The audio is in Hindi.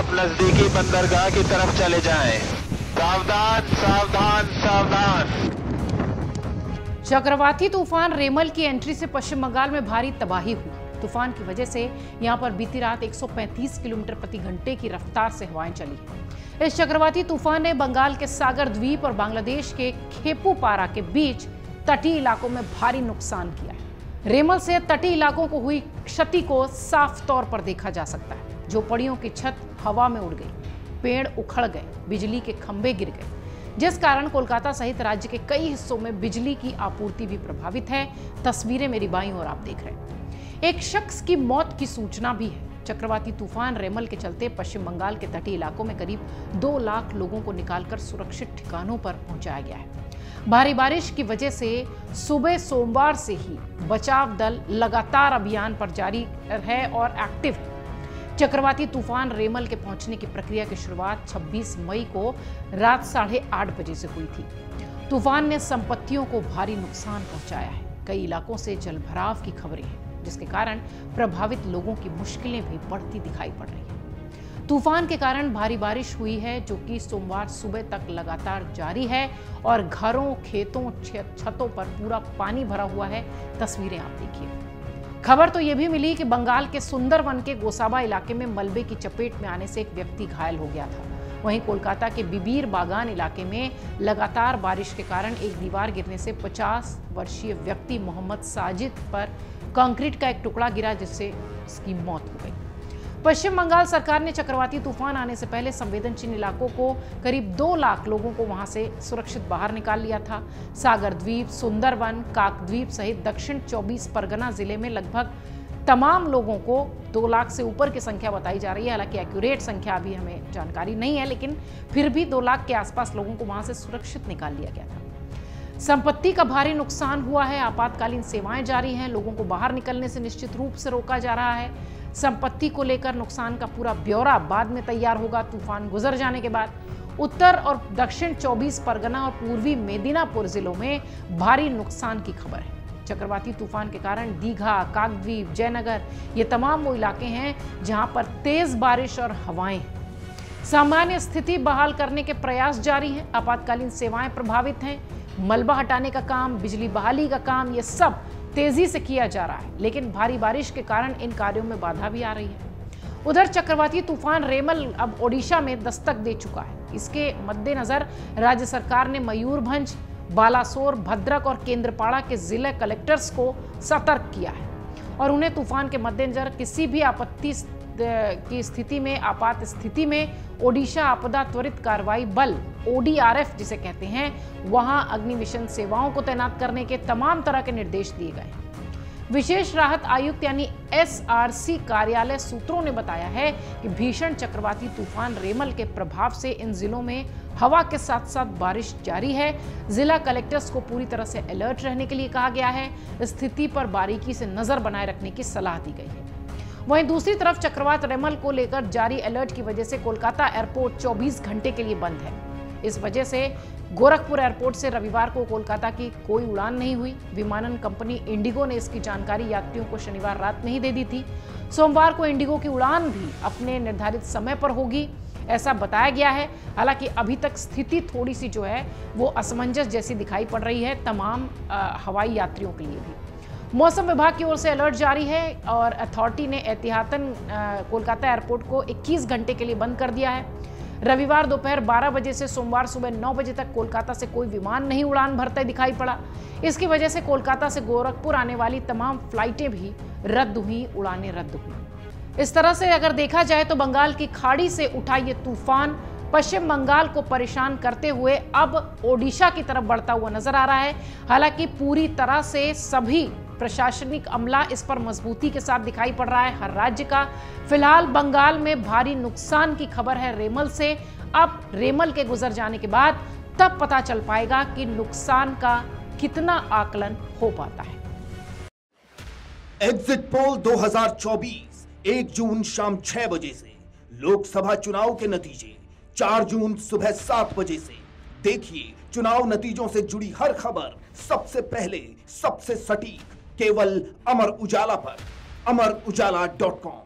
आप नजदीकी बंदरगाह की तरफ चले जाएं। सावधान सावधान सावधान। चक्रवाती तूफान रेमल की एंट्री से पश्चिम बंगाल में भारी तबाही हुई। तूफान की वजह से यहां पर बीती रात 135 किलोमीटर प्रति घंटे की रफ्तार से हवाएं चली। इस चक्रवाती तूफान ने बंगाल के सागर द्वीप और बांग्लादेश के खेपुपारा के बीच तटीय इलाकों में भारी नुकसान किया है। रेमल से तटीय इलाकों को हुई क्षति को साफ तौर पर देखा जा सकता है। झोपड़ियों की छत हवा में उड़ गई, पेड़ उखड़ गए, बिजली के खंभे गिर गए, जिस कारण कोलकाता सहित राज्य के कई हिस्सों में बिजली की आपूर्ति भी प्रभावित है। तस्वीरें मेरी बाईं ओर आप देख रहे हैं। एक शख्स की मौत की सूचना भी है। चक्रवाती तूफान रेमल के चलते पश्चिम बंगाल के तटीय इलाकों में करीब 2 लाख लोगों को निकालकर सुरक्षित ठिकानों पर पहुंचाया गया है। भारी बारिश की वजह से सुबह सोमवार से ही बचाव दल लगातार अभियान पर जारी है और एक्टिव है। चक्रवाती तूफान रेमल के पहुंचने की प्रक्रिया की शुरुआत 26 मई को रात 8:30 बजे से हुई थी। तूफान ने संपत्तियों को भारी नुकसान पहुंचाया है। कई इलाकों से जलभराव की खबरें हैं, जिसके कारण प्रभावित लोगों की मुश्किलें भी बढ़ती दिखाई पड़ रही हैं। तूफान के कारण भारी बारिश हुई है, जो कि सोमवार सुबह तक लगातार जारी है और घरों, खेतों, छतों पर पूरा पानी भरा हुआ है। तस्वीरें आप देखिए। खबर तो यह भी मिली कि बंगाल के सुंदरवन के गोसाबा इलाके में मलबे की चपेट में आने से एक व्यक्ति घायल हो गया था। वहीं कोलकाता के बिबीर बागान इलाके में लगातार बारिश के कारण एक दीवार गिरने से 50 वर्षीय व्यक्ति मोहम्मद साजिद पर कंक्रीट का एक टुकड़ा गिरा, जिससे उसकी मौत हो गई। पश्चिम बंगाल सरकार ने चक्रवाती तूफान आने से पहले संवेदनशील इलाकों को करीब 2 लाख लोगों को वहां से सुरक्षित बाहर निकाल लिया था। सागर द्वीप, सुंदरवन, काकद्वीप सहित दक्षिण 24 परगना जिले में लगभग तमाम लोगों को 2 लाख से ऊपर की संख्या बताई जा रही है। हालांकि एक्यूरेट संख्या अभी हमें जानकारी नहीं है, लेकिन फिर भी 2 लाख के आसपास लोगों को वहां से सुरक्षित निकाल लिया गया था। संपत्ति का भारी नुकसान हुआ है। आपातकालीन सेवाएं जारी हैं। लोगों को बाहर निकलने से निश्चित रूप से रोका जा रहा है। संपत्ति को लेकर नुकसान का पूरा ब्यौरा बाद में तैयार होगा, तूफान गुजर जाने के बाद। उत्तर और दक्षिण 24 परगना और पूर्वी मेदिनीपुर जिलों में भारी नुकसान की खबर है। चक्रवाती तूफान के कारण दीघा, काकद्वीप, जयनगर ये तमाम वो इलाके हैं जहां पर तेज बारिश और हवाएं हैं। सामान्य स्थिति बहाल करने के प्रयास जारी हैं। आपातकालीन सेवाएं प्रभावित हैं। मलबा हटाने का काम, बिजली बहाली का काम, ये सब तेजी से किया जा रहा है, लेकिन भारी बारिश के कारण इन कार्यों में बाधा भी आ रही है। उधर चक्रवाती तूफान रेमल अब ओडिशा में दस्तक दे चुका है। इसके मद्देनजर राज्य सरकार ने मयूरभंज, बालासोर, भद्रक और केंद्रपाड़ा के जिला कलेक्टर्स को सतर्क किया है और उन्हें तूफान के मद्देनजर किसी भी आपत्ति की स्थिति में, आपात स्थिति में ओडिशा आपदा त्वरित कार्रवाई बल ODRF जिसे कहते हैं, वहां अग्निशमन सेवाओं को तैनात करने के तमाम तरह के निर्देश दिए गए हैं। विशेष राहत आयुक्त यानी SRC कार्यालय सूत्रों ने बताया है कि भीषण चक्रवाती तूफान रेमल के प्रभाव से इन जिलों में हवा के साथ साथ बारिश जारी है। जिला कलेक्टर्स को पूरी तरह से अलर्ट रहने के लिए कहा गया है। स्थिति पर बारीकी से नजर बनाए रखने की सलाह दी गई है। वहीं दूसरी तरफ चक्रवात रेमल को लेकर जारी अलर्ट की वजह से कोलकाता एयरपोर्ट 24 घंटे के लिए बंद है। इस वजह से गोरखपुर एयरपोर्ट से रविवार को कोलकाता की कोई उड़ान नहीं हुई। विमानन कंपनी इंडिगो ने इसकी जानकारी यात्रियों को शनिवार रात में ही दे दी थी। सोमवार को इंडिगो की उड़ान भी अपने निर्धारित समय पर होगी, ऐसा बताया गया है। हालांकि अभी तक स्थिति थोड़ी सी जो है वो असमंजस जैसी दिखाई पड़ रही है तमाम हवाई यात्रियों के लिए भी। मौसम विभाग की ओर से अलर्ट जारी है और अथॉरिटी ने एहतियातन कोलकाता एयरपोर्ट को 21 घंटे के लिए बंद कर दिया है। रविवार दोपहर 12 बजे से सोमवार सुबह 9 बजे तक कोलकाता से कोई विमान नहीं उड़ान भरते दिखाई पड़ा। इसकी वजह से कोलकाता से गोरखपुर आने वाली तमाम फ्लाइटें भी रद्द हुई, उड़ानें रद्द हुई। इस तरह से अगर देखा जाए तो बंगाल की खाड़ी से उठा ये तूफान पश्चिम बंगाल को परेशान करते हुए अब ओडिशा की तरफ बढ़ता हुआ नजर आ रहा है। हालांकि पूरी तरह से सभी प्रशासनिक अमला इस पर मजबूती के साथ दिखाई पड़ रहा है हर राज्य का। फिलहाल बंगाल में भारी नुकसान की खबर है रेमल से। अब रेमल के गुजर जाने के बाद तब पता चल पाएगा कि नुकसान का कितना आकलन हो पाता है। एग्जिट पोल 2024 1 जून शाम 6 बजे से, लोकसभा चुनाव के नतीजे 4 जून सुबह 7 बजे से। देखिए चुनाव नतीजों से जुड़ी हर खबर सबसे पहले, सबसे सटीक, केवल अमर उजाला पर, amarujala.com।